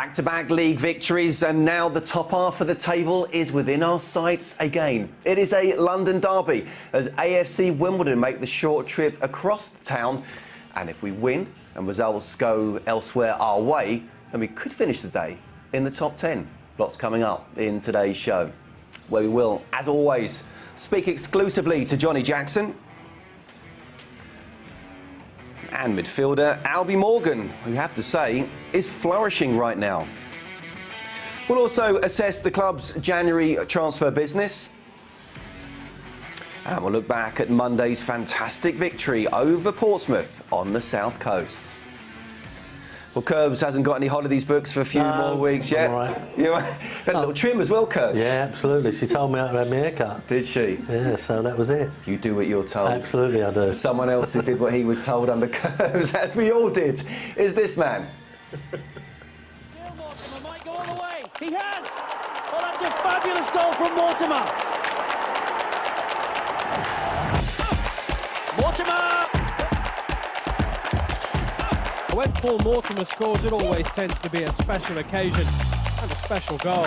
Back-to-back league victories, and now the top half of the table is within our sights again. It is a London derby as AFC Wimbledon make the short trip across the town, and if we win and results go elsewhere our way, then we could finish the day in the top 10. Lots coming up in today's show, where we will, as always, speak exclusively to Johnny Jackson and midfielder Alby Morgan, who you have to say is flourishing right now. We'll also assess the club's January transfer business, and we'll look back at Monday's fantastic victory over Portsmouth on the south coast. Well, Curbs hasn't got any holidays books for a few more weeks yet. All right. You had a little trim as well, Curbs. Yeah, absolutely. She told me how to have my haircut. Did she? Yeah, so that was it. You do what you're told. Absolutely, I do. Someone else who did what he was told under Curbs, as we all did, is this man. Mortimer might go all the way. He has. Well, that's a fabulous goal from Mortimer. Mortimer. When Paul Mortimer scores, it always tends to be a special occasion and a special goal.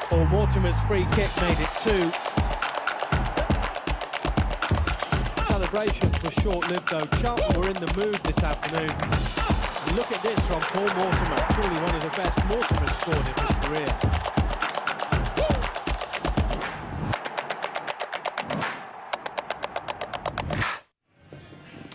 Paul Mortimer's free kick made it 2. Celebrations were short-lived though. Charlton were in the mood this afternoon. And look at this from Paul Mortimer, truly one of the best Mortimer scored in his career.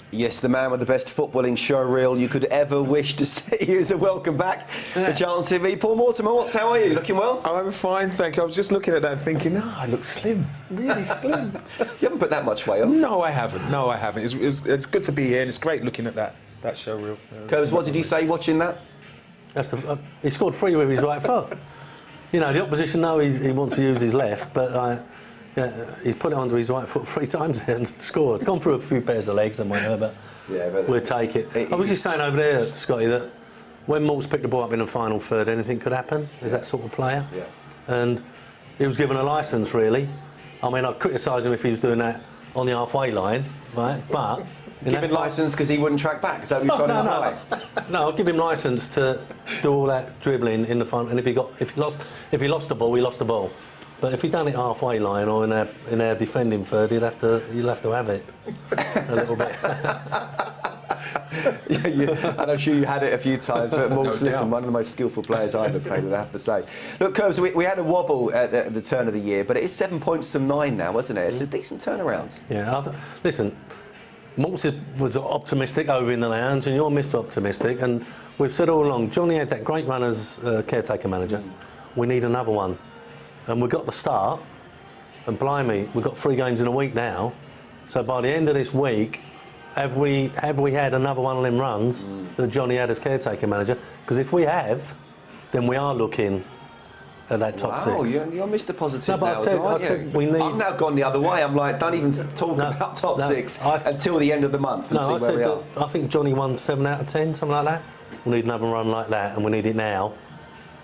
Yes, the man with the best footballing show reel you could ever wish to see. So welcome back to Charlton TV. Paul Mortimer, how are you? Looking well? I'm fine, thank you. I was just looking at that and thinking, I look slim, really slim. You haven't put that much weight on. No, I haven't. No, I haven't. It's good to be here, and it's great looking at that show reel. Curbs, what did you say watching that? That's he scored 3 with his right foot. You know, the opposition know he wants to use his left, but yeah, he's put it onto his right foot 3 times and scored. Gone through a few pairs of legs and whatever, but we'll take it. I was just saying over there, Scotty, that when Mort's picked the ball up in the final third, anything could happen. He's that sort of player. Yeah. And he was given a licence, really. I mean, I'd criticise him if he was doing that on the halfway line, right? But given licence because he wouldn't track back? Is that what you're trying to highlight? No, I'll give him licence to do all that dribbling in the front. And if he lost the ball, he lost the ball. But if he'd done it halfway line or in our defending third, you'll have to have it a little bit. And I'm sure you had it a few times, but Mort's, listen, one of the most skillful players I ever played with, I have to say. Look, Curbs, we had a wobble at the turn of the year, but it is 7 points from 9 now, wasn't it? It's a decent turnaround. Yeah, listen, Mort was optimistic over in the lounge, and you're Mr. Optimistic, and we've said all along, Johnny had that great run as caretaker manager. We need another one. And we got the start, and blimey, we've got 3 games in a week now. So by the end of this week, have we had another one of them runs that Johnny had as caretaker manager? Because if we have, then we are looking at that top 6. Oh, you're Mr. Positive no, now, aren't you? I've now gone the other way. I'm like, don't even talk about top 6 until the end of the month and see where we are. I think Johnny won 7 out of 10, something like that. We need another run like that, and we need it now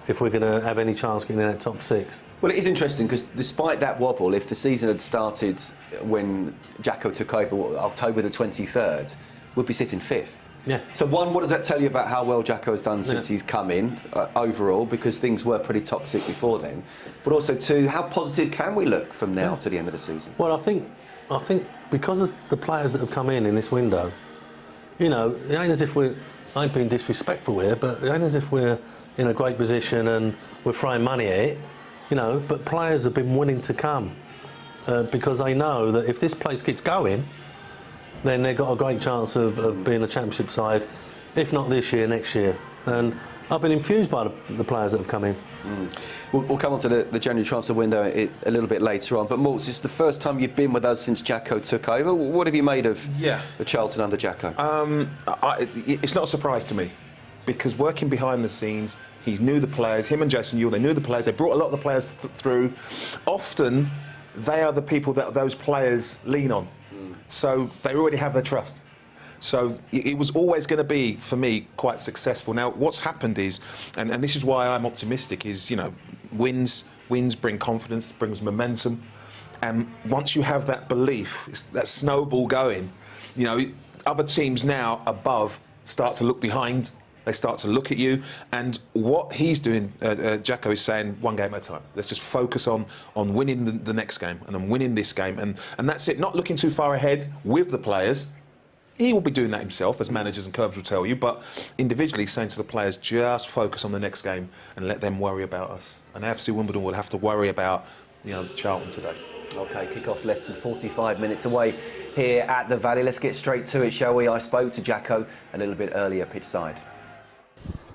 if we're going to have any chance getting in that top 6. Well, it is interesting because despite that wobble, if the season had started when Jacko took over, October the 23rd, we'd be sitting 5th. Yeah. So one, what does that tell you about how well Jacko has done since he's come in overall? Because things were pretty toxic before then. But also, 2, how positive can we look from now to the end of the season? Well, I think because of the players that have come in this window, you know, it ain't as if I ain't being disrespectful here, but it ain't as if we're in a great position and we're throwing money at it, you know, but players have been willing to come because they know that if this place gets going, then they've got a great chance of being a championship side, if not this year, next year. And I've been infused by the players that have come in. We'll come on to the January transfer window a little bit later on, but Mort, it's the first time you've been with us since Jacko took over. What have you made of the Charlton under Jacko? It's not a surprise to me, because working behind the scenes, he knew the players, him and Jason Ewell, they knew the players, they brought a lot of the players through. Often, they are the people that those players lean on. So they already have their trust. So it was always going to be, for me, quite successful. Now, what's happened is, and this is why I'm optimistic, is, you know, wins bring confidence, brings momentum. And once you have that belief, that snowball going, you know, other teams now above start to look behind. They start to look at you, and what he's doing, Jacko is saying, one game at a time. Let's just focus on winning the next game and on winning this game, and that's it. Not looking too far ahead with the players. He will be doing that himself, as managers and Curbs will tell you, but individually saying to the players, just focus on the next game and let them worry about us. And AFC Wimbledon will have to worry about, Charlton today. OK, kick-off less than 45 minutes away here at the Valley. Let's get straight to it, shall we? I spoke to Jacko a little bit earlier pitch side.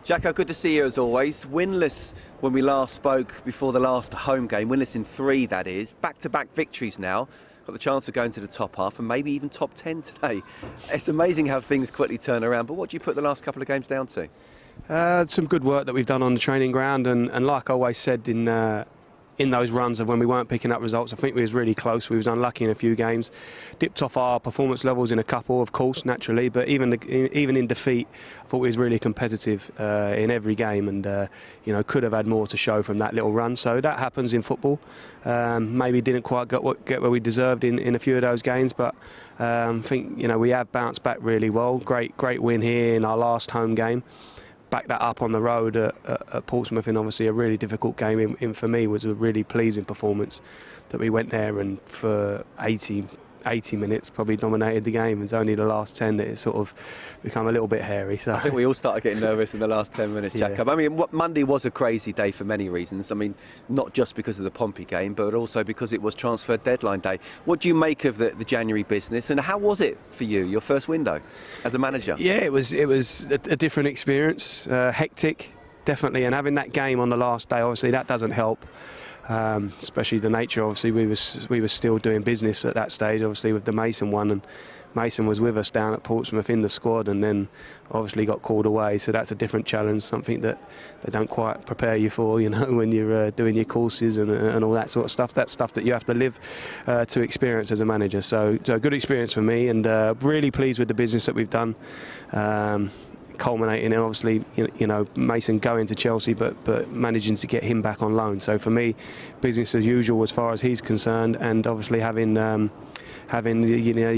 Jacko, good to see you as always. Winless when we last spoke before the last home game. Winless in 3, that is. Back-to-back victories now. Got the chance of going to the top half and maybe even top 10 today. It's amazing how things quickly turn around. But what do you put the last couple of games down to? Some good work that we've done on the training ground, and like I always said in those runs of when we weren't picking up results, I think we was really close. We was unlucky in a few games, dipped off our performance levels in a couple, of course, naturally, but even in defeat, I thought we was really competitive in every game, and could have had more to show from that little run. So that happens in football. Maybe didn't quite get where we deserved in a few of those games, but I think we have bounced back really well. Great win here in our last home game. Back that up on the road at Portsmouth, and obviously a really difficult game. For me, was a really pleasing performance that we went there and for 80 minutes probably dominated the game. It's only the last 10 that it's sort of become a little bit hairy. So I think we all started getting nervous in the last 10 minutes, Jacob. Yeah. I mean, Monday was a crazy day for many reasons. I mean, not just because of the Pompey game, but also because it was transfer deadline day. What do you make of the January business, and how was it for you, your first window as a manager? Yeah, it was a different experience, hectic, definitely, and having that game on the last day, obviously that doesn't help. Especially the nature, obviously we were still doing business at that stage, obviously with the Mason one, and Mason was with us down at Portsmouth in the squad, and then obviously got called away, so that's a different challenge, something that they don't quite prepare you for, when you're doing your courses and all that sort of stuff. That's stuff that you have to live to experience as a manager. So a good experience for me, and really pleased with the business that we've done. Culminating in obviously Mason going to Chelsea, but managing to get him back on loan. So for me, business as usual as far as he's concerned, and obviously having the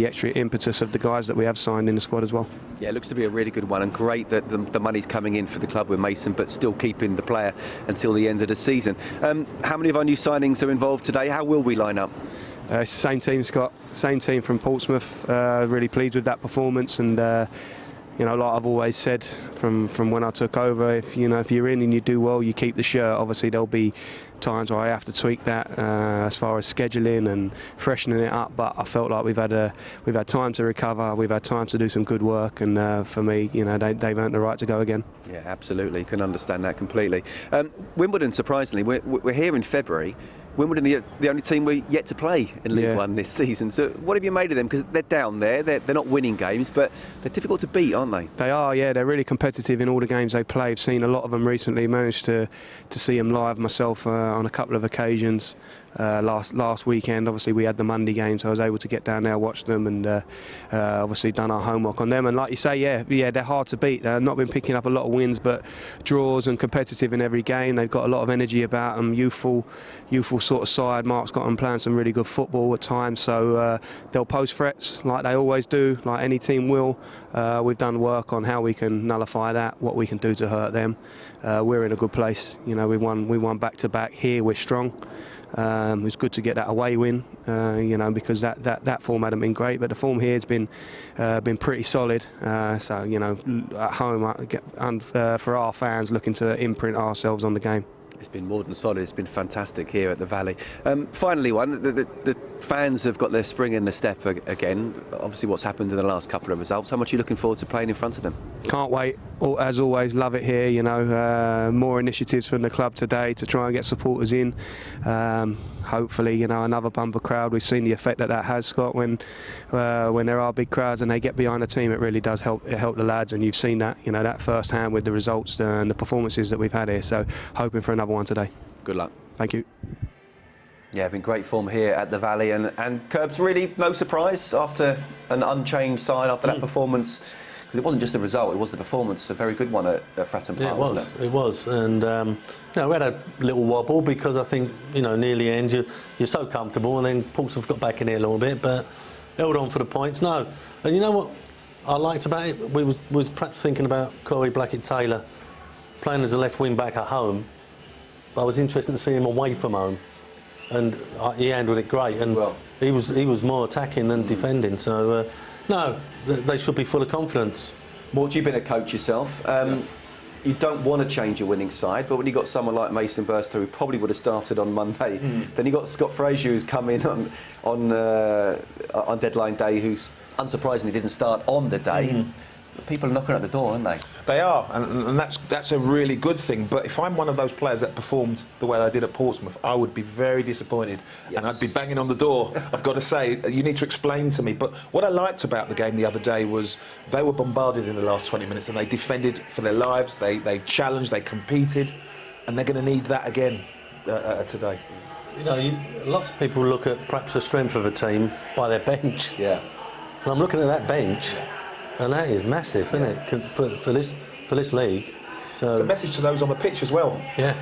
extra impetus of the guys that we have signed in the squad as well. Yeah, it looks to be a really good one, and great that the money's coming in for the club with Mason, but still keeping the player until the end of the season. How many of our new signings are involved today? How will we line up? Same team, Scott. Same team from Portsmouth. Really pleased with that performance, and like I've always said from when I took over, if you're in and you do well, you keep the shirt. Obviously there'll be times where I have to tweak that as far as scheduling and freshening it up, but I felt like we've had time to recover, we've had time to do some good work, and for me, they've earned the right to go again. Yeah, absolutely, can understand that completely. Wimbledon, surprisingly, we're here in February. Wimbledon, the only team we're yet to play in League One this season. So what have you made of them? Because they're down there, they're not winning games, but they're difficult to beat, aren't they? They are, yeah. They're really competitive in all the games they play. I've seen a lot of them recently. Managed to see them live myself on a couple of occasions. Last weekend, obviously we had the Monday game, so I was able to get down there, watch them, and obviously done our homework on them. And like you say, yeah, they're hard to beat. They've not been picking up a lot of wins, but draws and competitive in every game. They've got a lot of energy about them. Youthful sort of side. Mark's got them playing some really good football at times, so they'll pose threats like they always do, like any team will. We've done work on how we can nullify that, what we can do to hurt them. We're in a good place. We won back-to-back here. We're strong. It was good to get that away win, because that form hadn't been great, but the form here has been pretty solid. So at home, for our fans, looking to imprint ourselves on the game. It's been more than solid. It's been fantastic here at the Valley. Finally, the fans have got their spring in the step again. Obviously, what's happened in the last couple of results. How much are you looking forward to playing in front of them? Can't wait. As always, love it here. More initiatives from the club today to try and get supporters in. Hopefully, another bumper crowd. We've seen the effect that has, Scott, when there are big crowds and they get behind the team. It really does help the lads, and you've seen that. That firsthand with the results and the performances that we've had here. So, hoping for another one today. Good luck. Thank you. Yeah, been great form here at the Valley, and Curbs, really no surprise after an unchanged side after that performance, because it wasn't just the result, it was the performance, a very good one at Fratton Park. Yeah, it was, and we had a little wobble because I think near the end you're so comfortable, and then Portsmouth got back in here a little bit, but held on for the points. No, and you know what? I liked about it, we was perhaps thinking about Corey Blackett-Taylor playing as a left wing back at home, but I was interested to see him away from home, and he handled it great. And Well. he was more attacking than defending. So no, they should be full of confidence. Mort, you've been a coach yourself. You don't want to change your winning side, but when you got someone like Mason Burster, who probably would have started on Monday, then you got Scott Fraser, who's come in on deadline day, who's unsurprisingly didn't start on the day. People are knocking at the door, aren't they? They are, and that's a really good thing. But if I'm one of those players that performed the way I did at Portsmouth, I would be very disappointed, and I'd be banging on the door. I've got to say, you need to explain to me. But what I liked about the game the other day was they were bombarded in the last 20 minutes, and they defended for their lives. They challenged, they competed, and they're going to need that again today. You know, lots of people look at perhaps the strength of a team by their bench. Yeah. And I'm looking at that bench, and that is massive, isn't it, for this league? So It's a message to those on the pitch as well. yeah.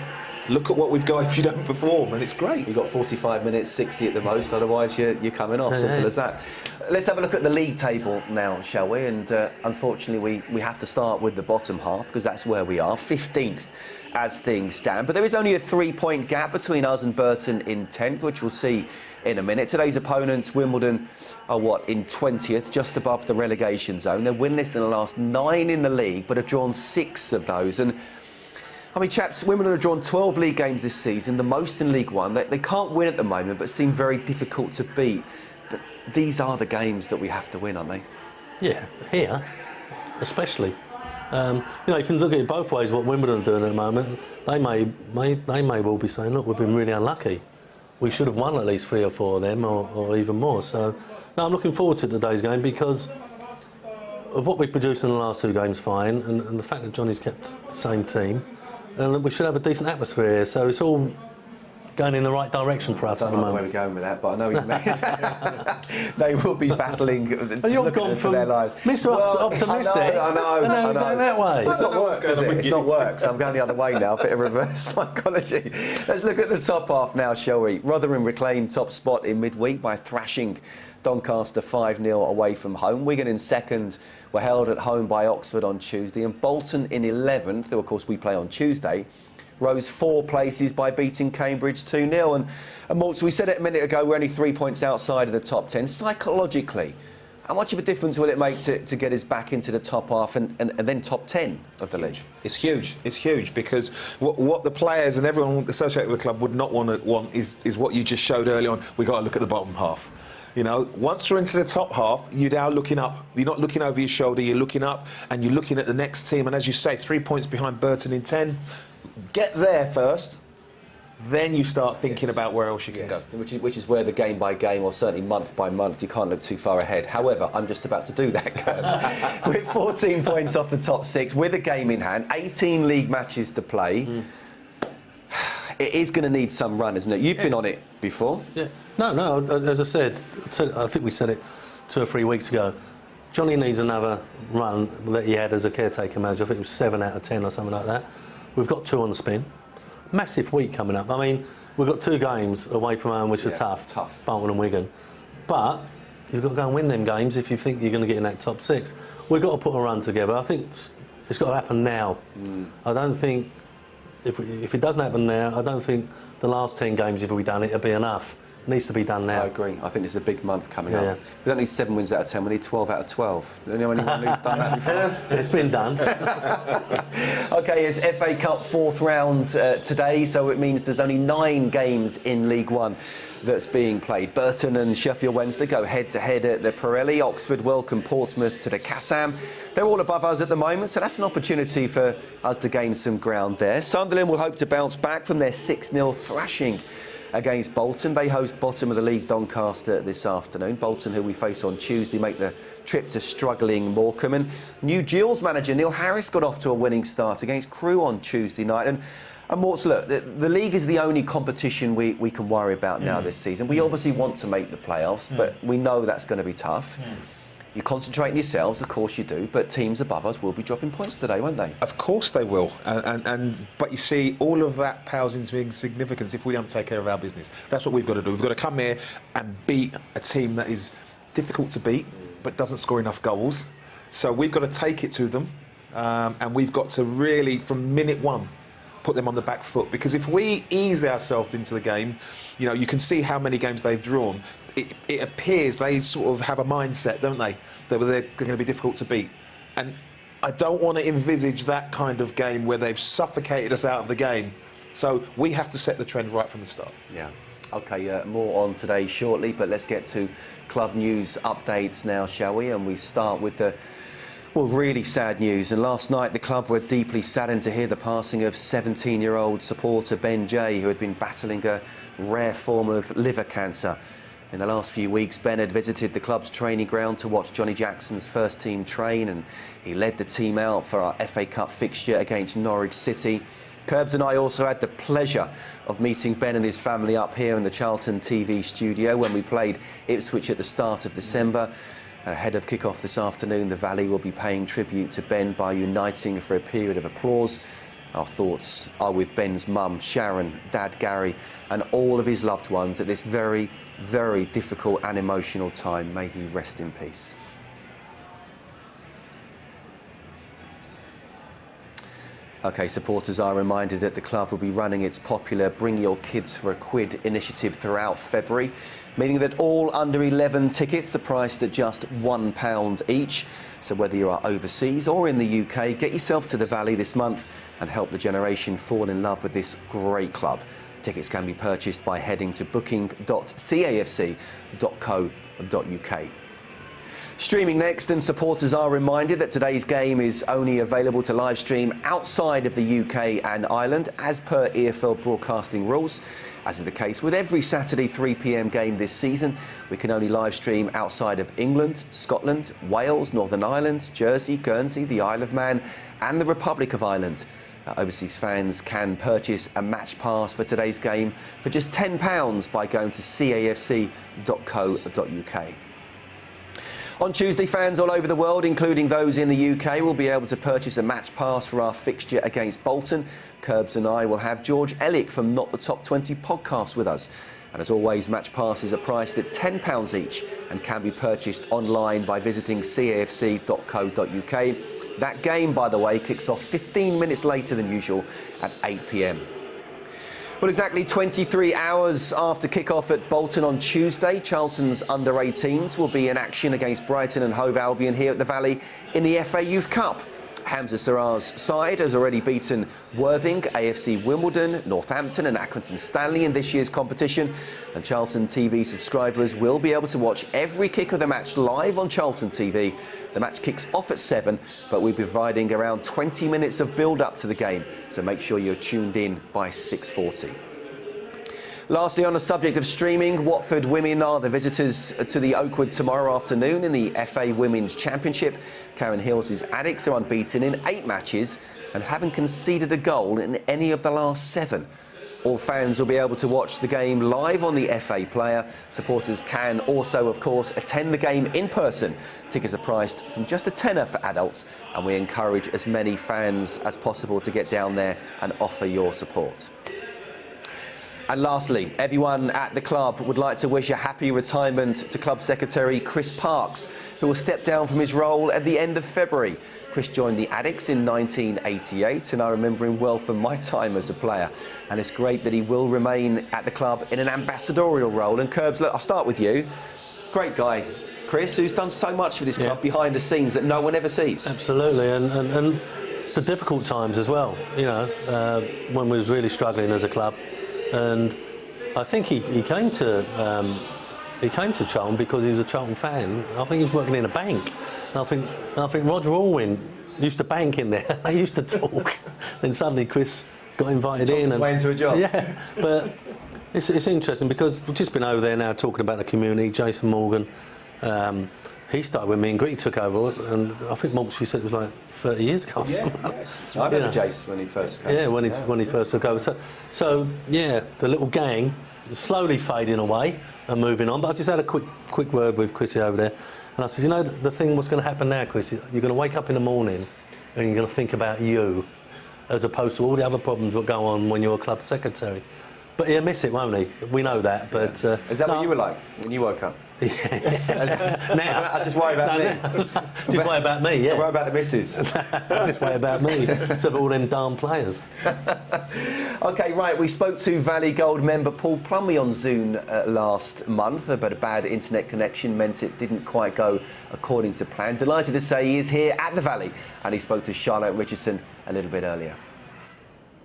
Look at what we've got if you don't perform, and it's great. You've got 45 minutes, 60 at the most, otherwise you're coming off. Simple as that. Let's have a look at the league table now, shall we? And unfortunately, we have to start with the bottom half, because that's where we are, 15th as things stand. But there is only a 3-point gap between us and Burton in 10th, which we'll see in a minute. Today's opponents, Wimbledon, are in 20th, just above the relegation zone. They're winless in the last 9 in the league, but have drawn 6 of those. And I mean, chaps, Wimbledon have drawn 12 league games this season, the most in League One. They can't win at the moment, but seem very difficult to beat. But these are the games that we have to win, aren't they? Yeah, here, especially. You know, you can look at it both ways. What Wimbledon are doing at the moment, they may well be saying, look, we've been really unlucky. We should have won at least 3 or 4 of them, or even more. So, no, I'm looking forward to today's game because of what we produced in the last 2 games, fine, and the fact that Johnny's kept the same team, and we should have a decent atmosphere here. So it's all going in the right direction for us at the moment. I don't know where we're going with that, but I know you mean. They will be battling You've gone from their lives. Mr. Optimistic, I know, and now it's going that way. It's not work, does it? It's not work, so I'm going the other way now, a bit of reverse psychology. Let's look at the top half now, shall we? Rotherham reclaimed top spot in midweek by thrashing Doncaster 5-0 away from home. Wigan in second were held at home by Oxford on Tuesday, and Bolton in 11th, who of course we play on Tuesday, rose 4 places by beating Cambridge 2-0. And Mort, so we said it a minute ago, we're only 3 points outside of the top 10. Psychologically, how much of a difference will it make to get us back into the top half and then top 10 of the league? It's huge. It's huge because what the players and everyone associated with the club would not want is what you just showed early on. We've got to look at the bottom half. You know, once you're into the top half, you're now looking up. You're not looking over your shoulder, you're looking up and you're looking at the next team. And as you say, 3 points behind Burton in 10. Get there first, then you start thinking about where else you can go. Which is where the game by game, or certainly month by month, you can't look too far ahead. However, I'm just about to do that, Curbs. With 14 points off the top 6, with a game in hand, 18 league matches to play. It is going to need some run, isn't it? You've been on it before. Yeah. No, as I said, I think we said it 2 or 3 weeks ago. Johnny needs another run that he had as a caretaker manager. I think it was 7 out of 10 or something like that. We've got 2 on the spin. Massive week coming up. I mean, we've got 2 games away from home, which are tough. Bolton and Wigan. But you've got to go and win them games if you think you're going to get in that top 6. We've got to put a run together. I think it's got to happen now. I don't think, if it doesn't happen now, I don't think the last 10 games, if we've done it, it'll be enough. It needs to be done now. I agree. I think it's a big month coming up. We don't need 7 wins out of 10, we need 12 out of 12. Do you know anyone who's done that before? It's been done. OK, it's FA Cup 4th round today, so it means there's only 9 games in League One that's being played. Burton and Sheffield Wednesday go head-to-head at the Pirelli. Oxford welcome Portsmouth to the Kassam. They're all above us at the moment, so that's an opportunity for us to gain some ground there. Sunderland will hope to bounce back from their 6-0 thrashing against Bolton. They host bottom of the league Doncaster this afternoon. Bolton, who we face on Tuesday, make the trip to struggling Morecambe. And new Gills manager Neil Harris got off to a winning start against Crewe on Tuesday night. And Mort's, look, the league is the only competition we can worry about now this season. We obviously want to make the playoffs, but we know that's going to be tough. You concentrate on yourselves, of course you do, but teams above us will be dropping points today, won't they? Of course they will. But you see, all of that pales into insignificance if we don't take care of our business. That's what we've got to do. We've got to come here and beat a team that is difficult to beat, but doesn't score enough goals. So we've got to take it to them, and we've got to really, from minute one, put them on the back foot. Because if we ease ourselves into the game, you know, you can see how many games they've drawn. It appears they sort of have a mindset, don't they, that they're going to be difficult to beat. And I don't want to envisage that kind of game where they've suffocated us out of the game. So we have to set the trend right from the start. Yeah. OK, more on today shortly, but let's get to club news updates now, shall we? And we start with the, well, really sad news. And last night, the club were deeply saddened to hear the passing of 17-year-old supporter Ben Jay, who had been battling a rare form of liver cancer. In the last few weeks, Ben had visited the club's training ground to watch Johnny Jackson's first team train, and he led the team out for our FA Cup fixture against Norwich City. Curbs and I also had the pleasure of meeting Ben and his family up here in the CharltonTV studio when we played Ipswich at the start of December. Ahead of kick-off this afternoon, the Valley will be paying tribute to Ben by uniting for a period of applause. Our thoughts are with Ben's mum, Sharon, Dad, Gary, and all of his loved ones at this very, very difficult and emotional time. May he rest in peace. OK, supporters are reminded that the club will be running its popular Bring Your Kids for a Quid initiative throughout February, meaning that all under-11 tickets are priced at just £1 each. So whether you are overseas or in the UK, get yourself to the Valley this month and help the generation fall in love with this great club. Tickets can be purchased by heading to booking.cafc.co.uk. Streaming next, and supporters are reminded that today's game is only available to live stream outside of the UK and Ireland as per EFL broadcasting rules. As is the case with every Saturday 3 p.m. game this season, we can only live stream outside of England, Scotland, Wales, Northern Ireland, Jersey, Guernsey, the Isle of Man and the Republic of Ireland. Overseas fans can purchase a match pass for today's game for just £10 by going to cafc.co.uk. On Tuesday, fans all over the world, including those in the UK, will be able to purchase a match pass for our fixture against Bolton. Curbs and I will have George Ellick from Not the Top 20 podcast with us. And as always, match passes are priced at £10 each and can be purchased online by visiting cafc.co.uk. That game, by the way, kicks off 15 minutes later than usual at 8 p.m. Well, exactly 23 hours after kick-off at Bolton on Tuesday, Charlton's under-18s will be in action against Brighton and Hove Albion here at the Valley in the FA Youth Cup. Hamza Sarar's side has already beaten Worthing, AFC Wimbledon, Northampton and Accrington Stanley in this year's competition. And Charlton TV subscribers will be able to watch every kick of the match live on Charlton TV. The match kicks off at 7, but we'll be providing around 20 minutes of build-up to the game, so make sure you're tuned in by 6:40. Lastly, on the subject of streaming, Watford women are the visitors to the Oakwood tomorrow afternoon in the FA Women's Championship. Karen Hills' Addicts are unbeaten in 8 matches and haven't conceded a goal in any of the last 7. All fans will be able to watch the game live on the FA Player. Supporters can also, of course, attend the game in person. Tickets are priced from just a tenner for adults, and we encourage as many fans as possible to get down there and offer your support. And lastly, everyone at the club would like to wish a happy retirement to Club Secretary Chris Parks, who will step down from his role at the end of February. Chris joined the Addicts in 1988, and I remember him well from my time as a player. And it's great that he will remain at the club in an ambassadorial role. And Curbs, look, I'll start with you. Great guy, Chris, who's done so much for this club behind the scenes that no one ever sees. Absolutely, and the difficult times as well, you know, when we was really struggling as a club. And I think he came to Charlton because he was a Charlton fan. I think he was working in a bank. And I think Roger Allwyn used to bank in there. They used to talk. Then suddenly Chris got invited in. His way into a job. Yeah, but it's interesting because we've just been over there now talking about the community. Jason Morgan, he started with me and Gritty took over, and I think Mort, she said it was like 30 years ago. Yes. I remember Jace when he first came. Yeah, when he first took over. So yeah, the little gang is slowly fading away and moving on. But I just had a quick word with Chrissy over there, and I said, you know, the thing what's going to happen now, Chris, you're going to wake up in the morning and you're going to think about you, as opposed to all the other problems that go on when you're a club secretary. But he'll miss it, won't he? We know that. But Is that what you were like when you woke up? Now, I just worry about me. Just worry about me, yeah. I worry about the missus. Just worry about me. Except for all them darn players. OK, right, we spoke to Valley Gold member Paul Plumley on Zoom last month, but a bad internet connection meant it didn't quite go according to plan. Delighted to say he is here at the Valley, and he spoke to Charlotte Richardson a little bit earlier.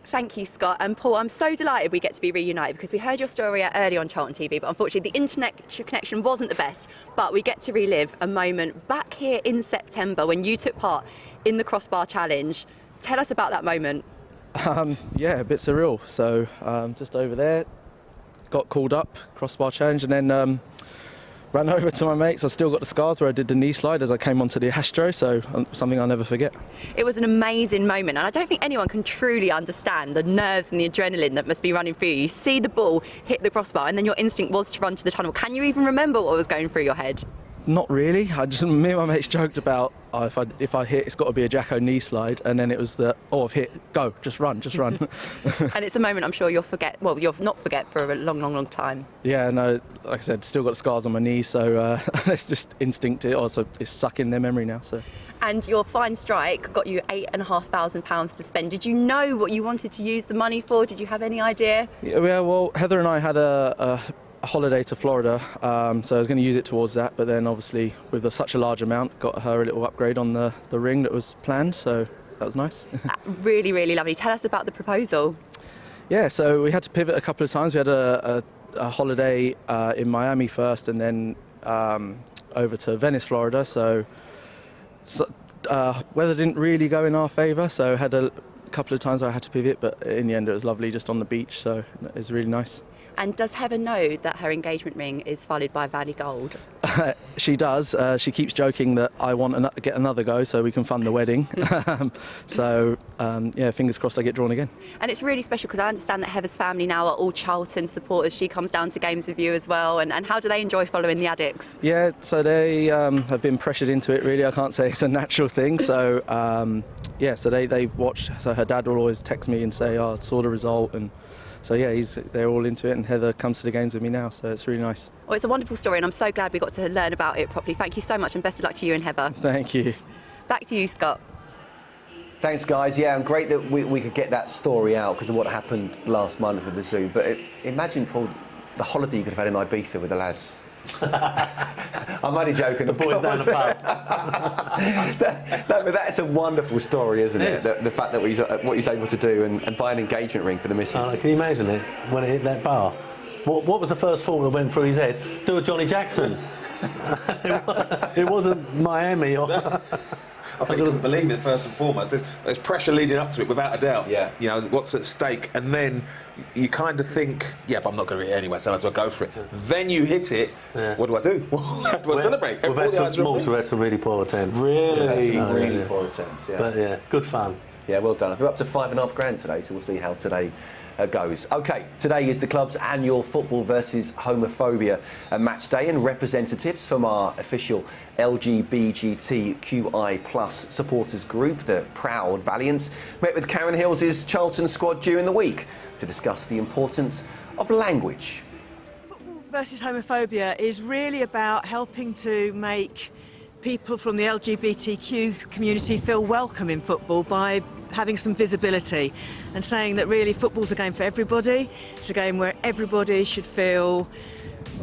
Thank you, Scott. And Paul, I'm so delighted we get to be reunited because we heard your story early on Charlton TV, but unfortunately the internet connection wasn't the best. But we get to relive a moment back here in September when you took part in the Crossbar Challenge. Tell us about that moment. Yeah, a bit surreal. So just over there, got called up, Crossbar Challenge, and then ran over to my mates. I've still got the scars where I did the knee slide as I came onto the Astro, so something I'll never forget. It was an amazing moment, and I don't think anyone can truly understand the nerves and the adrenaline that must be running through you. You see the ball hit the crossbar, and then your instinct was to run to the tunnel. Can you even remember what was going through your head? Not really. Me and my mates joked about if I hit, it's got to be a Jacko knee slide, and then it was I've hit, go, just run. And it's a moment I'm sure you'll not forget for a long, long, long time. Yeah, no, like I said, still got scars on my knees, so it's just instinct. Also, it's stuck in their memory now. So. And your fine strike got you £8,500 to spend. Did you know what you wanted to use the money for? Did you have any idea? Yeah, well, Heather and I had a holiday to Florida, so I was going to use it towards that, but then obviously with such a large amount, got her a little upgrade on the ring that was planned, so that was nice. Really, really lovely. Tell us about the proposal. Yeah, so we had to pivot a couple of times. We had a holiday in Miami first, and then over to Venice, Florida, so weather didn't really go in our favour, so had a couple of times where I had to pivot, but in the end it was lovely just on the beach, so it was really nice. And does Heather know that her engagement ring is valued by Valley Gold? She does. She keeps joking that I want to get another go so we can fund the wedding. So, yeah, fingers crossed I get drawn again. And it's really special because I understand that Heather's family now are all Charlton supporters. She comes down to games with you as well. And how do they enjoy following the Addicts? Yeah, so they have been pressured into it, really. I can't say it's a natural thing. So, yeah, so they watch. So her dad will always text me and say, I saw the result. And so, yeah, they're all into it, and Heather comes to the games with me now, so it's really nice. Well, it's a wonderful story, and I'm so glad we got to learn about it properly. Thank you so much, and best of luck to you and Heather. Thank you. Back to you, Scott. Thanks, guys. Yeah, and great that we could get that story out because of what happened last month with the zoo. But imagine, Paul, the holiday you could have had in Ibiza with the lads. I'm only joking. The boys down the pub. But that's a wonderful story, isn't it? The fact that what he's able to do and buy an engagement ring for the missus. Can you imagine it when it hit that bar? What was the first thought that went through his head? Do a Johnny Jackson. It wasn't Miami or. I couldn't believe it, first and foremost. There's pressure leading up to it, without a doubt. Yeah. You know, what's at stake. And then you kind of think, yeah, but I'm not going to hit it anyway, so I might as well go for it. Then you hit it. Yeah. What do I do? How do I celebrate? We've had some really poor attempts. Really poor attempts, yeah. But, yeah, good fun. Yeah, well done. They're up to $5,500 today, so we'll see how today goes. OK, today is the club's annual Football versus Homophobia match day, and representatives from our official LGBTQI+ supporters group, the Proud Valiants, met with Karen Hills' Charlton squad during the week to discuss the importance of language. Football versus Homophobia is really about helping to make people from the LGBTQ community feel welcome in football by having some visibility and saying that really football's a game for everybody. It's a game where everybody should feel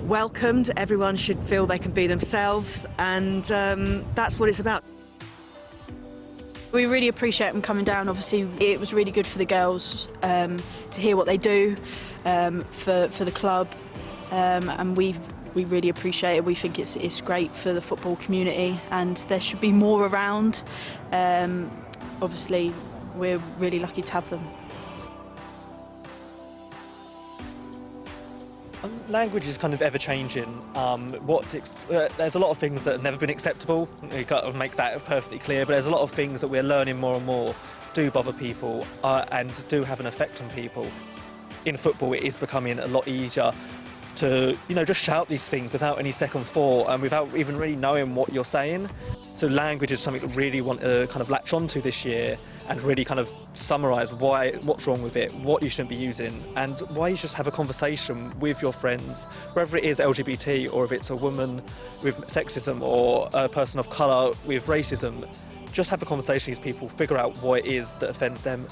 welcomed, everyone should feel they can be themselves, and that's what it's about. We really appreciate them coming down. Obviously it was really good for the girls to hear what they do for the club, and we really appreciate it. We think it's great for the football community, and there should be more around. Obviously we're really lucky to have them. Language is kind of ever-changing. There's a lot of things that have never been acceptable. You've got to make that perfectly clear, but there's a lot of things that we're learning more and more do bother people and do have an effect on people. In football, it is becoming a lot easier to, just shout these things without any second thought and without even really knowing what you're saying. So language is something that we really want to kind of latch onto this year and really kind of summarise what's wrong with it, what you shouldn't be using, and why you just have a conversation with your friends, whether it is LGBT or if it's a woman with sexism or a person of colour with racism. Just have a conversation with these people, figure out what it is that offends them.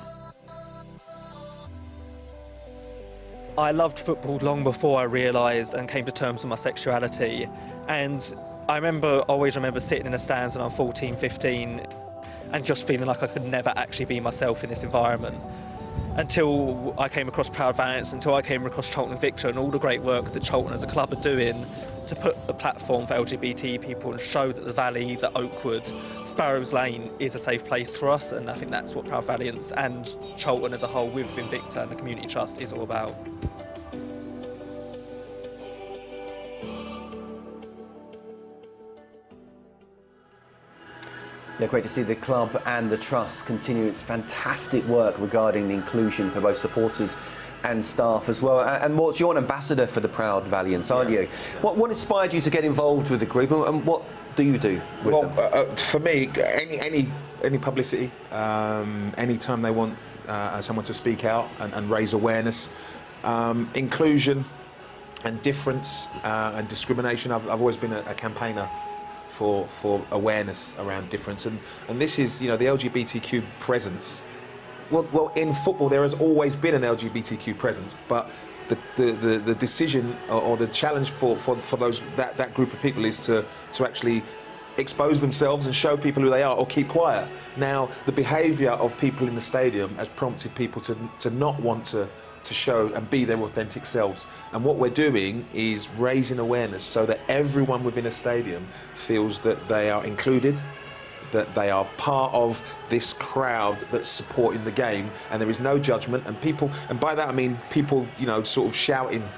I loved football long before I realised and came to terms with my sexuality, and I always remember sitting in the stands when I'm 14, 15 and just feeling like I could never actually be myself in this environment. Until I came across Proud Valiants, until I came across Charlton Victor and all the great work that Charlton as a club are doing to put a platform for LGBT people and show that the Valley, that Oakwood, Sparrows Lane is a safe place for us, and I think that's what Proud Valiants and Charlton as a whole with Invicta and the Community Trust is all about. Yeah, great to see the club and the trust continue its fantastic work regarding the inclusion for both supporters and staff as well. And Mort, you're an ambassador for the Proud Valiants, aren't you? What inspired you to get involved with the group, and what do you do with them? For me, any publicity, any time they want someone to speak out and raise awareness, inclusion and difference and discrimination. I've always been a campaigner for awareness around difference, and this is, you know, the LGBTQ presence. Well, in football there has always been an LGBTQ presence, but the decision or the challenge for that group of people is to actually expose themselves and show people who they are, or keep quiet. Now, the behaviour of people in the stadium has prompted people to not want to show and be their authentic selves. And what we're doing is raising awareness so that everyone within a stadium feels that they are included, that they are part of this crowd that's supporting the game, and there is no judgment. And people, and by that I mean people, you know, sort of shouting,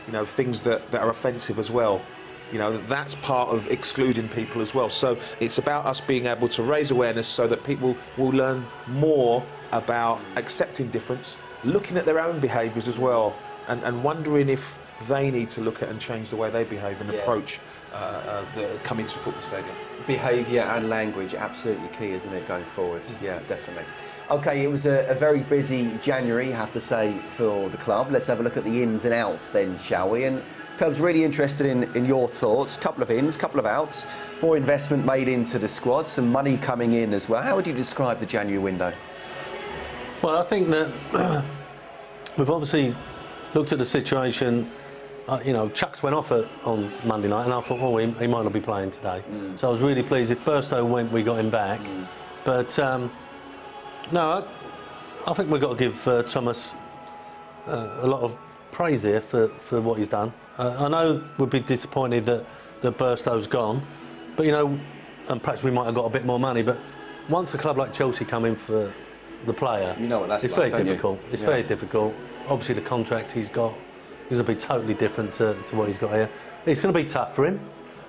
you know, things that are offensive as well. You know, that's part of excluding people as well. So it's about us being able to raise awareness so that people will learn more about accepting difference, looking at their own behaviours as well, and wondering if they need to look at and change the way they behave and approach coming to a football stadium. Behaviour and language, absolutely key, isn't it, going forward? Yeah, definitely. OK, it was a very busy January, I have to say, for the club. Let's have a look at the ins and outs then, shall we? And Curb's really interested in your thoughts. Couple of ins, couple of outs, more investment made into the squad, some money coming in as well. How would you describe the January window? Well, I think that we've obviously looked at the situation. You know, Chucks went off on Monday night, and I thought, oh, he might not be playing today. So I was really pleased. If Burstow went, we got him back. But no, I think we've got to give Thomas a lot of praise here for what he's done. I know we'd be disappointed that Burstow's gone, but you know, and perhaps we might have got a bit more money. But once a club like Chelsea come in for the player, you know what that's it's like, very difficult. It's very difficult. Obviously, the contract he's got is going to be totally different to what he's got here. It's going to be tough for him.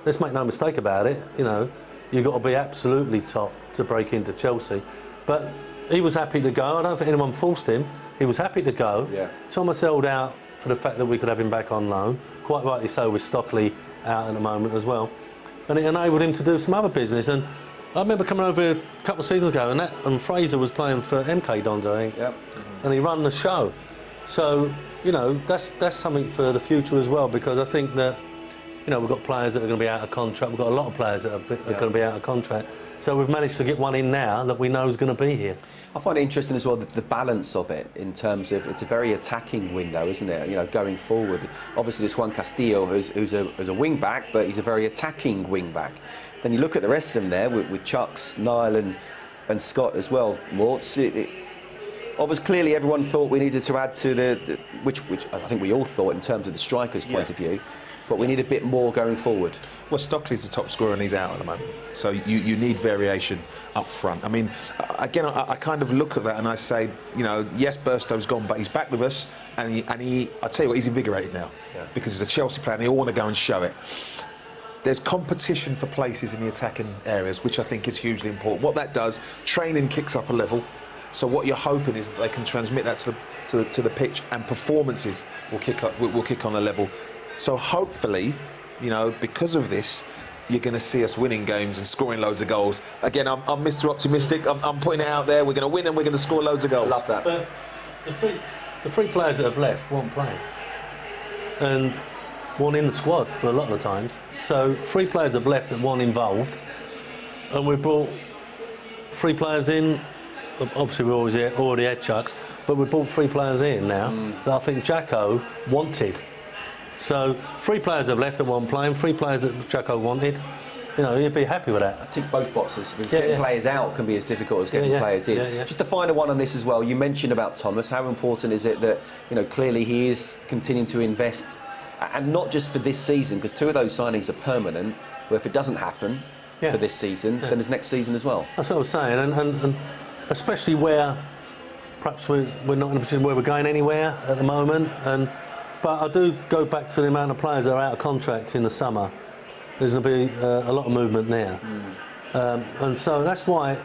Let's make no mistake about it. You know, you've got to be absolutely top to break into Chelsea. But he was happy to go. I don't think anyone forced him. He was happy to go. Yeah. Thomas held out for the fact that we could have him back on loan. Quite rightly so, with Stockley out at the moment as well. And it enabled him to do some other business. And I remember coming over a couple of seasons ago, and Fraser was playing for MK Dons, I think. Yep. And he ran the show. So, you know, that's something for the future as well, because I think that, you know, we've got players that are going to be out of contract. We've got a lot of players that are going to be out of contract. So we've managed to get one in now that we know is going to be here. I find it interesting as well, the balance of it, in terms of it's a very attacking window, isn't it? You know, going forward. Obviously, there's Juan Castillo who's a wing back, but he's a very attacking wing back. Then you look at the rest of them there with Chucks, Niall, and Scott as well. Morts. Obviously, clearly, everyone thought we needed to add to which I think we all thought in terms of the strikers' point of view. But we need a bit more going forward. Well, Stockley's the top scorer and he's out at the moment. So you need variation up front. I mean, again, I kind of look at that and I say, you know, yes, Burstow's gone, but he's back with us, and he I tell you what, he's invigorated now because he's a Chelsea player and he'll want to go and show it. There's competition for places in the attacking areas, which I think is hugely important. What that does, training kicks up a level. So what you're hoping is that they can transmit that to the pitch, and performances will kick on a level. So hopefully, you know, because of this, you're going to see us winning games and scoring loads of goals. Again, I'm Mr. Optimistic. I'm putting it out there. We're going to win and we're going to score loads of goals. Love that. But the three players that have left weren't playing, and weren't in the squad for a lot of the times. So 3 players have left that weren't involved, and we brought 3 players in. Obviously, we already had Chucks, but we brought 3 players in now that I think Jacko wanted. So 3 players have left that weren't playing, 3 players that Jacko wanted. You know, he'd be happy with that. I tick both boxes, because getting players out can be as difficult as getting players in. Just a final one on this as well. You mentioned about Thomas. How important is it that, you know, clearly he is continuing to invest, and not just for this season, because 2 of those signings are permanent, where if it doesn't happen for this season, then it's next season as well. That's what I was saying, and especially where perhaps we're not in a position where we're going anywhere at the moment. But I do go back to the amount of players that are out of contract in the summer. There's going to be a lot of movement there. And so that's why,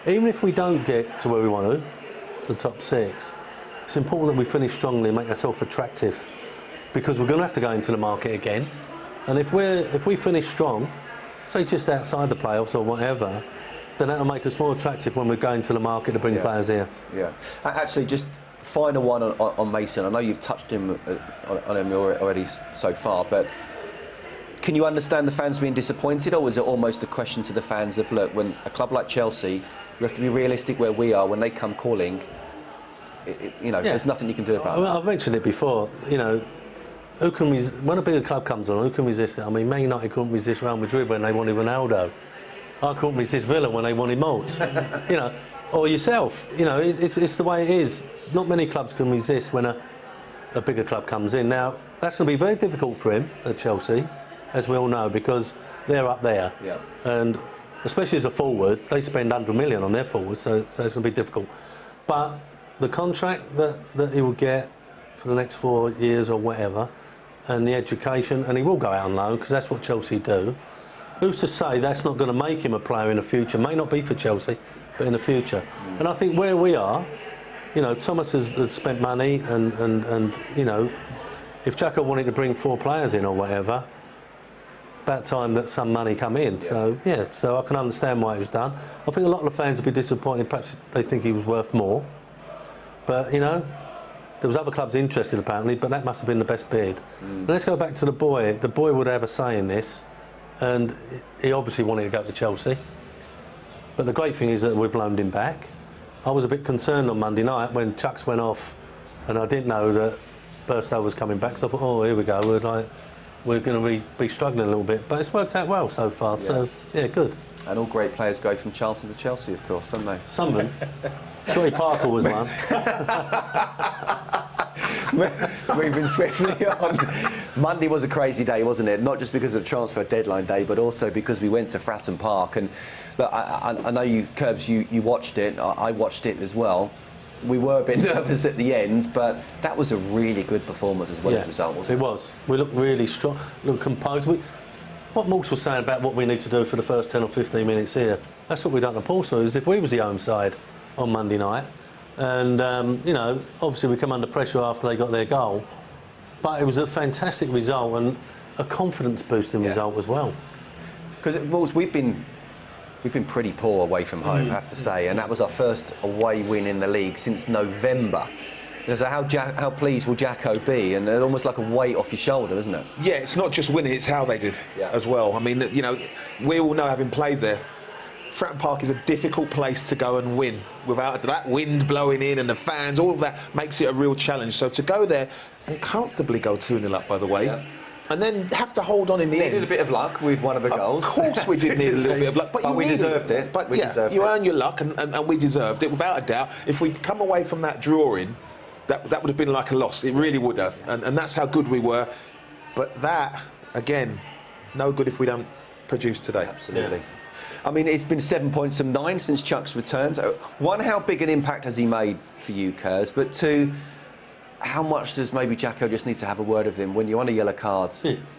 even if we don't get to where we want to, the top 6, it's important that we finish strongly and make ourselves attractive, because we're going to have to go into the market again. And if we finish strong, say just outside the playoffs or whatever, then that'll make us more attractive when we're going to the market to bring players here. Yeah. Actually, just final one on Mason. I know you've touched on him already so far, but can you understand the fans being disappointed, or was it almost a question to the fans of, look, when a club like Chelsea, you have to be realistic where we are, when they come calling, there's nothing you can do about it. I've mentioned it before, you know, when a bigger club comes on, who can resist it? I mean, Man United couldn't resist Real Madrid when they wanted Ronaldo. I couldn't resist Villa when they wanted Mort. You know, or yourself. You know, it's the way it is. Not many clubs can resist when a bigger club comes in. Now, that's going to be very difficult for him at Chelsea, as we all know, because they're up there. Yeah. And especially as a forward, they spend 100 million on their forwards, so it's going to be difficult. But the contract that he will get for the next 4 years or whatever, and the education, and he will go out on loan, because that's what Chelsea do. Who's to say that's not going to make him a player in the future? May not be for Chelsea, but in the future. And I think where we are, you know, Thomas has spent money, and you know, if Jacko wanted to bring 4 players in or whatever, about time that some money come in. So so I can understand why it was done. I think a lot of the fans would be disappointed. Perhaps they think he was worth more, but you know, there was other clubs interested apparently, but that must have been the best bid. And let's go back to the boy. The boy would have a say in this, and he obviously wanted to go to Chelsea. But the great thing is that we've loaned him back. I was a bit concerned on Monday night when Chucks went off, and I didn't know that Burstow was coming back. So I thought, oh, here we go. We're going to be struggling a little bit, but it's worked out well so far. So yeah, good. And all great players go from Charlton to Chelsea, of course, don't they? Some of them. Scotty Parker was one. Moving swiftly on. Monday was a crazy day, wasn't it? Not just because of the transfer deadline day, but also because we went to Fratton Park. And look, I know you, Curbs, you watched it. I watched it as well. We were a bit nervous at the end, but that was a really good performance as well as result, wasn't it? It was. We looked really strong, looked composed. What Morts was saying about what we need to do for the first 10 or 15 minutes here, that's what we done at Portsmouth. As if we was the home side on Monday night. And, you know, obviously we come under pressure after they got their goal. But it was a fantastic result and a confidence-boosting result as well. Because, Morts, we've been pretty poor away from home, I have to say, and that was our first away win in the league since November. So how pleased will Jacko be? And it's almost like a weight off your shoulder, isn't it? Yeah, it's not just winning, it's how they did as well. I mean, you know, we all know, having played there, Fratton Park is a difficult place to go and win. Without that wind blowing in and the fans, all of that makes it a real challenge. So to go there and comfortably go 2-0 up, by the way, and then have to hold on in the end. We needed a bit of luck with one of the goals. Of course we did need a little bit of luck. But we deserved it. But you earn your luck, and we deserved it, without a doubt. If we'd come away from that drawing, that would have been like a loss. It really would have. And that's how good we were. But that, again, no good if we don't produce today. Absolutely. Yeah. I mean, it's been 7 points from 9 since Chuck's returned. So, one, how big an impact has he made for you, Kers? But 2, how much does maybe Jacko just need to have a word with him when you're on a yellow card?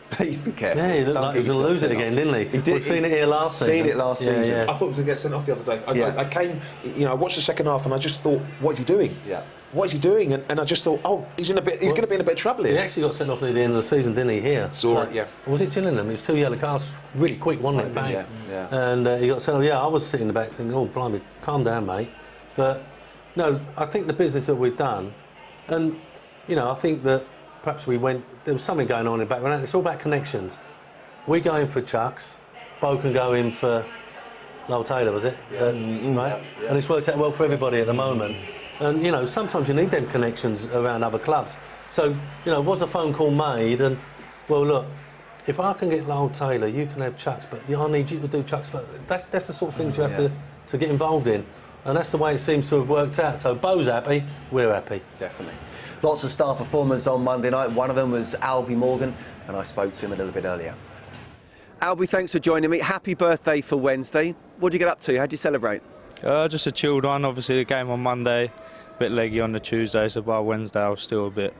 Please be careful. Yeah, he looked like he was going to lose it again, didn't he? We've seen it here last season. Seen it last season. Yeah. I thought he was going to get sent off the other day. I came, you know, I watched the second half and I just thought, what is he doing? Yeah. What is he doing? And I just thought, oh, he's going to be in a bit of trouble here. He actually got sent off near the end of the season, didn't he? Here. Saw it, yeah. Was it Gillingham? It was 2 yellow cards, really quick, wasn't it? Bang. Yeah. And he got sent off. Yeah, I was sitting in the back thinking, oh, blimey, calm down, mate. But no, I think the business that we've done, and you know, I think that perhaps there was something going on in the background. It's all about connections. We go in for Chucks, Bo can go in for Lowell Taylor, was it? Right? Yeah. And it's worked out well for everybody at the moment. And, you know, sometimes you need them connections around other clubs. So, you know, was a phone call made and, well, look, if I can get Lowell Taylor, you can have Chucks, but I need you to do Chucks first. That's the sort of things you have to get involved in. And that's the way it seems to have worked out. So Bo's happy, we're happy. Definitely. Lots of star performers on Monday night. One of them was Alby Morgan, and I spoke to him a little bit earlier. Alby, thanks for joining me. Happy birthday for Wednesday. What did you get up to? How did you celebrate? Just a chilled one. Obviously, the game on Monday, a bit leggy on the Tuesday, so by Wednesday I was still a bit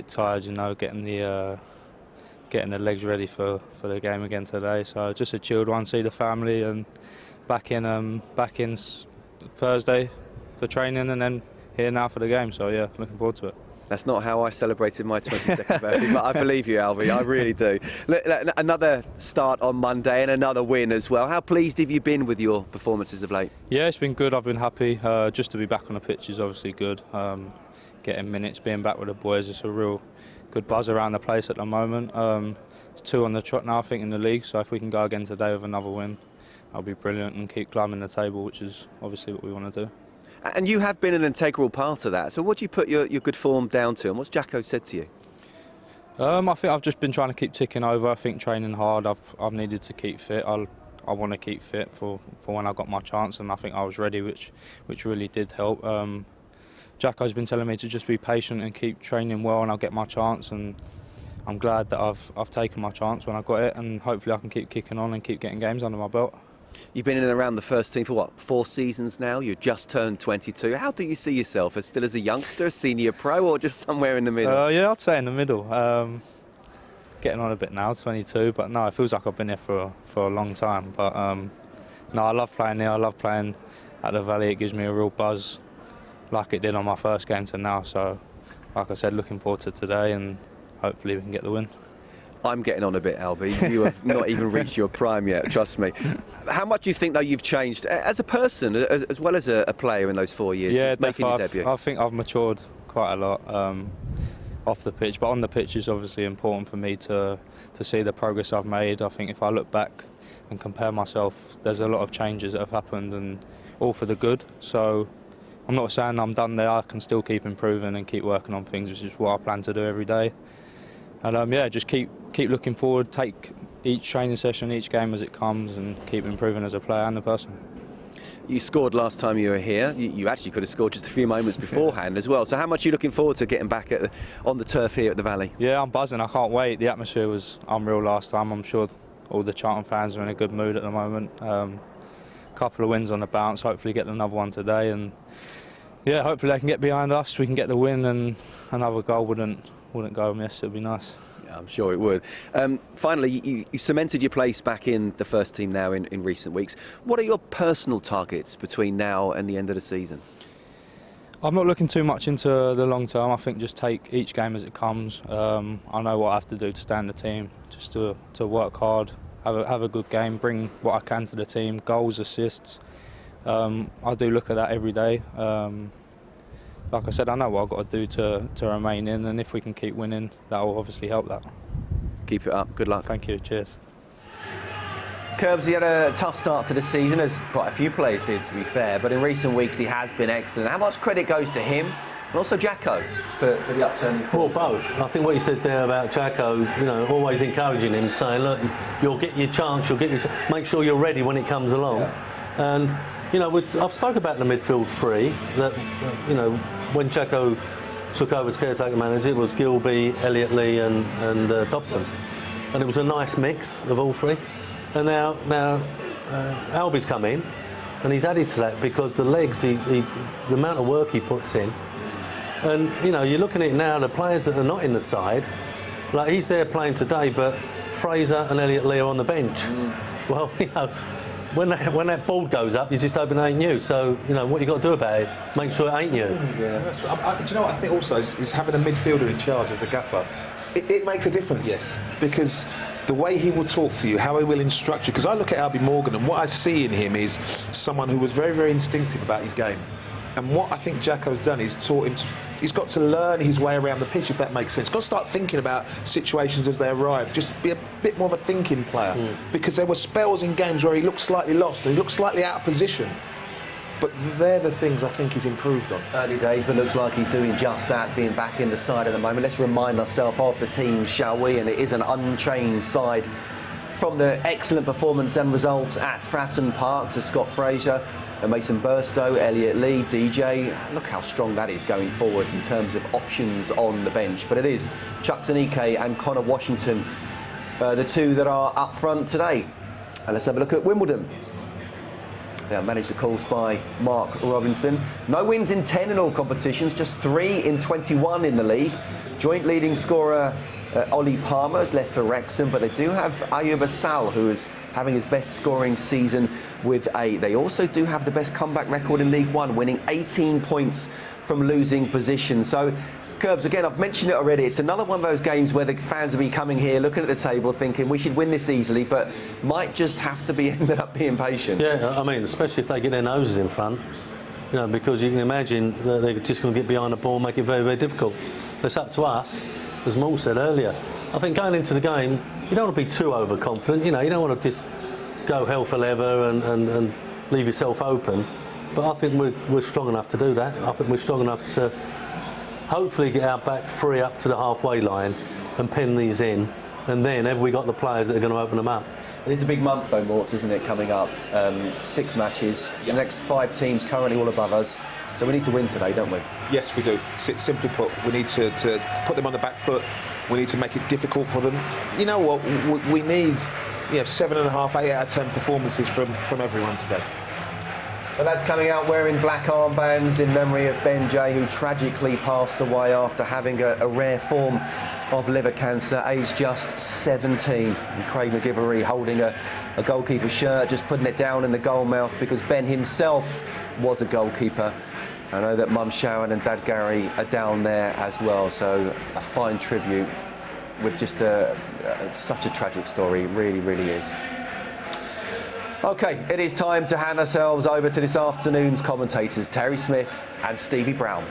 tired, you know, getting the legs ready for the game again today. So just a chilled one. See the family and back in Thursday for training and then here now for the game. So yeah, looking forward to it. That's not how I celebrated my 22nd birthday, but I believe you, Alby, I really do. Another start on Monday and another win as well. How pleased have you been with your performances of late? Yeah, it's been good. I've been happy. Just to be back on the pitch is obviously good. Getting minutes, being back with the boys, it's a real good buzz around the place at the moment. It's 2 on the trot now, I think, in the league, so if we can go again today with another win, that'll be brilliant and keep climbing the table, which is obviously what we want to do. And you have been an integral part of that. So what do you put your good form down to, and what's Jacko said to you? I think I've just been trying to keep ticking over. I think training hard. I've needed to keep fit. I want to keep fit for when I got my chance, and I think I was ready, which really did help. Jacko's been telling me to just be patient and keep training well, and I'll get my chance. And I'm glad that I've taken my chance when I got it, and hopefully I can keep kicking on and keep getting games under my belt. You've been in and around the first team for what, 4 seasons now? You just turned 22. How do you see yourself? Still as a youngster, senior pro, or just somewhere in the middle? Yeah, I'd say in the middle. Getting on a bit now, 22, but no, it feels like I've been here for a long time. But no, I love playing here. I love playing at the Valley. It gives me a real buzz, like it did on my first game to now. So, like I said, looking forward to today, and hopefully we can get the win. I'm getting on a bit, Alby. You have not even reached your prime yet, trust me. How much do you think, though, you've changed as a person as well as a player in those 4 years since making your debut? I think I've matured quite a lot off the pitch, but on the pitch it's obviously important for me to see the progress I've made. I think if I look back and compare myself, there's a lot of changes that have happened, and all for the good. So I'm not saying I'm done there. I can still keep improving and keep working on things, which is what I plan to do every day. And yeah, just keep looking forward, take each training session, each game as it comes, and keep improving as a player and a person. You scored last time you were here. You actually could have scored just a few moments beforehand as well. So how much are you looking forward to getting back on the turf here at the Valley? Yeah, I'm buzzing. I can't wait. The atmosphere was unreal last time. I'm sure all the Charlton fans are in a good mood at the moment. Couple of wins on the bounce. Hopefully get another one today, and yeah, hopefully they can get behind us. We can get the win, and another goal wouldn't go amiss. It'd be nice. Yeah, I'm sure it would. Finally, you cemented your place back in the first team now in recent weeks. What are your personal targets between now and the end of the season? I'm not looking too much into the long term. I think just take each game as it comes. I know what I have to do to stay in the team, just to work hard, have a good game, bring what I can to the team, goals, assists. I do look at that every day. Like I said, I know what I've got to do to remain in, and if we can keep winning, that will obviously help that. Keep it up. Good luck. Thank you. Cheers. Curbs, he had a tough start to the season, as quite a few players did, to be fair, but in recent weeks he has been excellent. How much credit goes to him and also Jacko for the upturning form? Well, both. I think what you said there about Jacko, you know, always encouraging him, saying, look, you'll get your chance, make sure you're ready when it comes along. Yeah. And, you know, I've spoken about the midfield three, that, you know, when Jacko took over as caretaker manager, it was Gilby, Elliott Lee and Dobson. And it was a nice mix of all three. And now Alby's come in, and he's added to that because the legs, the amount of work he puts in, And, you know, you're looking at it now, the players that are not in the side, like he's there playing today, but Fraser and Elliot Lee are on the bench. Well, you know, when that ball goes up, you just hope it ain't you. So, you know, what you got to do about it, make sure it ain't you. Yeah. Do you know what I think also is having a midfielder in charge as a gaffer. It makes a difference. Yes. Because the way he will talk to you, how he will instruct you. Because I look at Alby Morgan and what I see in him is someone who was very, very instinctive about his game. And what I think Jacko's done is taught him he's got to learn his way around the pitch, if that makes sense. He's got to start thinking about situations as they arrive. Just be a bit more of a thinking player. Because there were spells in games where he looked slightly lost and he looked slightly out of position. But they're the things I think he's improved on. Early days, but looks like he's doing just that, being back in the side at the moment. Let's remind ourselves of the team, shall we? And it is an unchanged side from the excellent performance and results at Fratton Park. So Scott Fraser, Mason Burstow, Elliot Lee, DJ. Look how strong that is going forward in terms of options on the bench. But it is Chuck Tanike and Connor Washington, the two that are up front today. And let's have a look at Wimbledon. They are managed, of course, by Mark Robinson. No wins in 10 in all competitions, just 3 in 21 in the league. Joint leading scorer Ollie Palmer has left for Wrexham, but they do have Ayub Assal, who is having his best scoring season with 8. They also do have the best comeback record in League One, winning 18 points from losing position. So, Curbs, again, I've mentioned it already, it's another one of those games where the fans will be coming here, looking at the table, thinking we should win this easily, but might just have to be ended up being patient. Yeah, I mean, especially if they get their noses in front, you know, because you can imagine that they're just going to get behind the ball and make it very, very difficult. It's up to us, as Mort said earlier. I think going into the game, you don't want to be too overconfident, you know, you don't want to just go hell for leather and leave yourself open, but I think we're strong enough to do that. I think we're strong enough to hopefully get our back 3 up to the halfway line and pen these in, and then have we got the players that are going to open them up. It is a big month though, Mort, isn't it, coming up? 6 matches, the next 5 teams currently all above us, so we need to win today, don't we? Yes, we do. Simply put, we need to put them on the back foot. We need to make it difficult for them. You know what, we need 7.5, 8 out of 10 performances from everyone today. Well, that's coming out wearing black armbands in memory of Ben Jay, who tragically passed away after having a rare form of liver cancer, aged just 17. And Craig McGivery holding a goalkeeper shirt, just putting it down in the goal mouth because Ben himself was a goalkeeper. I know that Mum Sharon and Dad Gary are down there as well, so a fine tribute with just such a tragic story. It really, really is. OK, it is time to hand ourselves over to this afternoon's commentators, Terry Smith and Stevie Brown.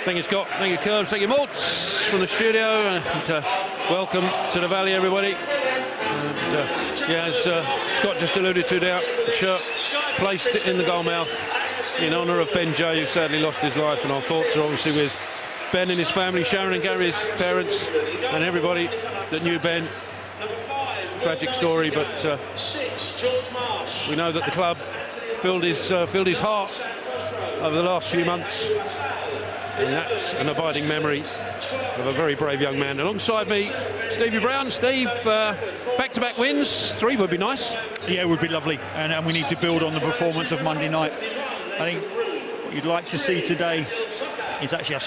Thank you, Scott. Thank you, Curbs. Thank you, Mort, from the studio. And welcome to the Valley, everybody. And, yeah, as Scott just alluded to there, the shirt placed in the goal mouth in honour of Ben Jay, who sadly lost his life. And our thoughts are obviously with Ben and his family, Sharon and Gary's parents, and everybody that knew Ben. Tragic story, but we know that the club filled his heart over the last few months, and that's an abiding memory of a very brave young man. Alongside me, Stevie Brown. Steve, back-to-back wins, 3 would be nice. Yeah, it would be lovely, and we need to build on the performance of Monday night. I think what you'd like to see today is actually a